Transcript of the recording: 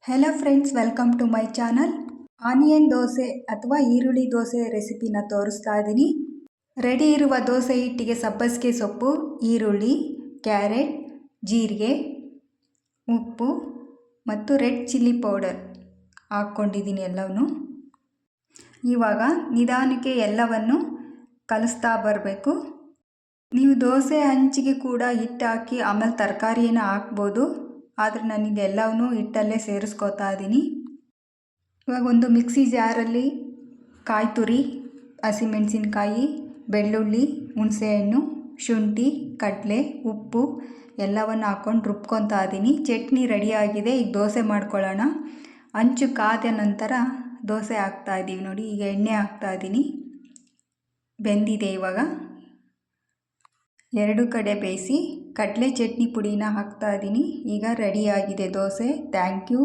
Hello friends, welcome to my channel. Onion dosa ಅಥವಾ ಈರುಳ್ಳಿ ದೋಸೆ ರೆಸಿಪಿನ ತೋರಿಸ್ತಾ ಇದ್ದೀನಿ. ರೆಡಿ ಇರುವ ದೋಸೆ ಹಿಟ್ಟಿಗೆ ಸಬ್ಬಸಿಗೆ ಸೊಪ್ಪು, ಈರುಳ್ಳಿ, ಕ್ಯಾರೆಟ್, ಜೀರಿಗೆ, ಉಪ್ಪು ಮತ್ತು ರೆಡ್ ಚಿಲ್ಲಿ ಪೌಡರ್ ಹಾಕ್ಕೊಂಡಿದ್ದೀನಿ ಎಲ್ಲವನ್ನೂ. ಇವಾಗ ನಿಧಾನಕ್ಕೆ ಎಲ್ಲವನ್ನು ಕಲಿಸ್ತಾ ಬರಬೇಕು. ನೀವು ದೋಸೆ ಹಂಚಿಗೆ ಕೂಡ ಹಿಟ್ಟು ಹಾಕಿ ಆಮೇಲೆ ತರಕಾರಿಯನ್ನು ಹಾಕ್ಬೋದು, ಆದರೆ ನಾನು ಎಲ್ಲವನ್ನೂ ಹಿಟ್ಟಲ್ಲೇ ಸೇರಿಸ್ಕೋತಾ ಇದ್ದೀನಿ. ಇವಾಗ ಒಂದು ಮಿಕ್ಸಿ ಜಾರಲ್ಲಿ ಕಾಯಿ ತುರಿ, ಹಸಿಮೆಣಸಿನ್ಕಾಯಿ, ಬೆಳ್ಳುಳ್ಳಿ, ಹುಣಸೆಹಣ್ಣು, ಶುಂಠಿ, ಕಡಲೆ, ಉಪ್ಪು ಎಲ್ಲವನ್ನು ಹಾಕ್ಕೊಂಡು ರುಬ್ಕೊತಾ ಇದ್ದೀನಿ. ಚಟ್ನಿ ರೆಡಿಯಾಗಿದೆ. ಈಗ ದೋಸೆ ಮಾಡ್ಕೊಳ್ಳೋಣ. ಹಂಚು ಕಾದ ನಂತರ ದೋಸೆ ಹಾಕ್ತಾಯಿದ್ದೀವಿ ನೋಡಿ. ಈಗ ಎಣ್ಣೆ ಹಾಕ್ತಾಯಿದ್ದೀನಿ. ಬೆಂದಿದೆ. ಇವಾಗ ಎರಡು ಕಡೆ ಬೇಯಿಸಿ ಕಡಲೆ ಚಟ್ನಿ ಪುಡಿನ ಹಾಕ್ತಾಯಿದ್ದೀನಿ. ಈಗ ರೆಡಿಯಾಗಿದೆ ದೋಸೆ. Thank you.